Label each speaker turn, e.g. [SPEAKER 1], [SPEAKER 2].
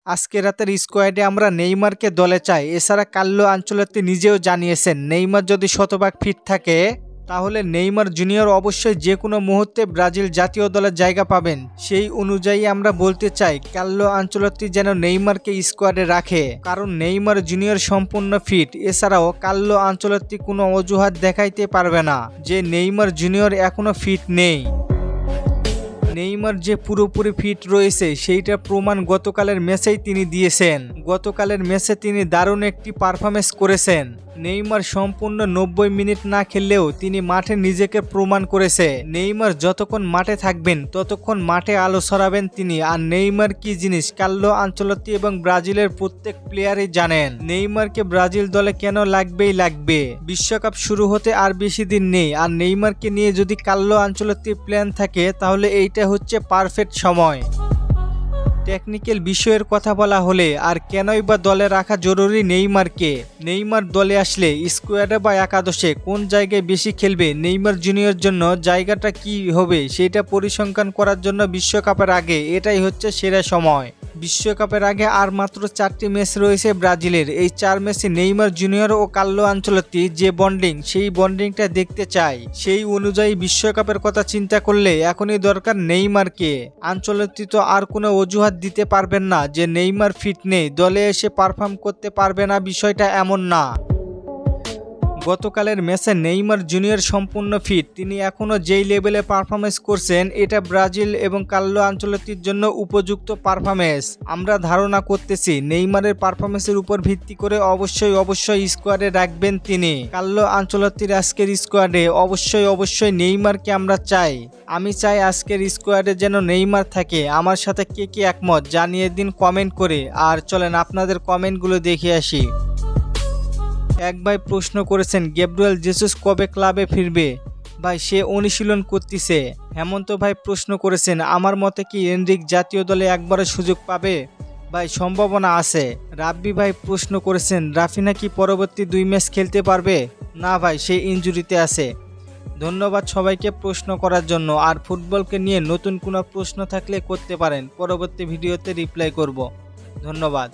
[SPEAKER 1] আজকে রাতের স্কোয়াডে আমরা নেইমারকে দলে চাই। এছাড়া কার্লো আনচেলত্তি নিজেও জানিয়েছেন নেইমার যদি শতভাগ ফিট থাকে তাহলে নেইমার জুনিয়র অবশ্যই যে কোনো মুহূর্তে ব্রাজিল জাতীয় দলের জায়গা পাবেন। সেই অনুযায়ী আমরা বলতে চাই কার্লো আনচেলত্তি যেন নেইমারকে স্কোয়াডে রাখে, কারণ নেইমার জুনিয়র সম্পূর্ণ ফিট। এছাড়াও কার্লো আনচেলত্তি কোনো অজুহাত দেখাইতে পারবে না যে নেইমার জুনিয়র এখনো ফিট নেই। নেইমার যে পুরোপুরি ফিট রয়েছে সেইটা প্রমাণ গতকালের ম্যাচেই তিনি দিয়েছেন। গতকালের ম্যাচে তিনি দারুণ একটি পারফরমেন্স করেছেন। নেইমার সম্পূর্ণ 90 মিনিট না খেললেও তিনি মাঠে নিজেকে প্রমাণ করেছে। নেইমার যতক্ষণ মাঠে থাকবেন ততক্ষণ মাঠে আলো ছড়াবেন তিনি। আর নেইমার কি জিনিস কার্লো আনচেলত্তি এবং ব্রাজিলের প্রত্যেক প্লেয়ারই জানেন নেইমারকে ব্রাজিল দলে কেন লাগবে। বিশ্বকাপ শুরু হতে আর বেশি দিন নেই, আর নেইমারকে নিয়ে যদি কার্লো আনচেলত্তির প্ল্যান থাকে তাহলে এইটা হচ্ছে পারফেক্ট সময়। টেকনিক্যাল বিষয়ের কথা বলা হলে আর কেনই বা দলে রাখা জরুরি নেইমারকে। নেইমার দলে আসলে স্কোয়াডে বা একাদশে কোন জায়গায় বেশি খেলবে, নেইমার জুনিয়র জন্য জায়গাটা কি হবে সেটা পরিসংখ্যান করার জন্য বিশ্বকাপের আগে এটাই হচ্ছে সেরা সময়। বিশ্বকাপের আগে আর মাত্র 4টি ম্যাচ রয়েছে ব্রাজিলের। এই 4 ম্যাচে নেইমার জুনিয়র ও কার্লো আনচেলত্তি যে বন্ডিং, সেই বন্ডিংটা দেখতে চাই। সেই অনুযায়ী বিশ্বকাপের কথা চিন্তা করলে এখনই দরকার নেইমারকে। আনচেলত্তি তো আর কোনো অজুহাত দিতে পারবেন না যে নেইমার ফিট নেই, দলে এসে পারফর্ম করতে পারবে না, বিষয়টা এমন না। গতকালের ম্যাচে নেইমার জুনিয়র সম্পূর্ণ ফিট। তিনি এখনও যেই লেভেলে পারফরমেন্স করছেন এটা ব্রাজিল এবং কার্লো আনচেলত্তির জন্য উপযুক্ত পারফরমেন্স। আমরা ধারণা করতেছি নেইমারের পারফরমেন্সের উপর ভিত্তি করে অবশ্যই স্কোয়াডে রাখবেন তিনি। কার্লো আনচেলত্তির আজকের স্কোয়াডে অবশ্যই নেইমারকে আমরা চাই। আমি চাই আজকের স্কোয়াডে যেন নেইমার থাকে। আমার সাথে কে কে একমত জানিয়ে দিন কমেন্ট করে। আর চলেন আপনাদের কমেন্টগুলো দেখে আসি। এক ভাই প্রশ্ন করেছেন গ্যাব্রিয়েল জেসুস কবে ক্লাবে ফিরবে। ভাই সে অনুশীলন করতেছে। হেমন্ত ভাই প্রশ্ন করেছেন আমার মতে কি এনরিক জাতীয় দলে একবারে সুযোগ পাবে। ভাই সম্ভাবনা আছে। রাব্বি ভাই প্রশ্ন করেছেন রাফিনা কি পরবর্তী 2 ম্যাচ খেলতে পারবে। না ভাই সে ইনজুরিতে আছে। ধন্যবাদ সবাইকে প্রশ্ন করার জন্য। আর ফুটবলকে নিয়ে নতুন কোনো প্রশ্ন থাকলে করতে পারেন, পরবর্তী ভিডিওতে রিপ্লাই করব। ধন্যবাদ।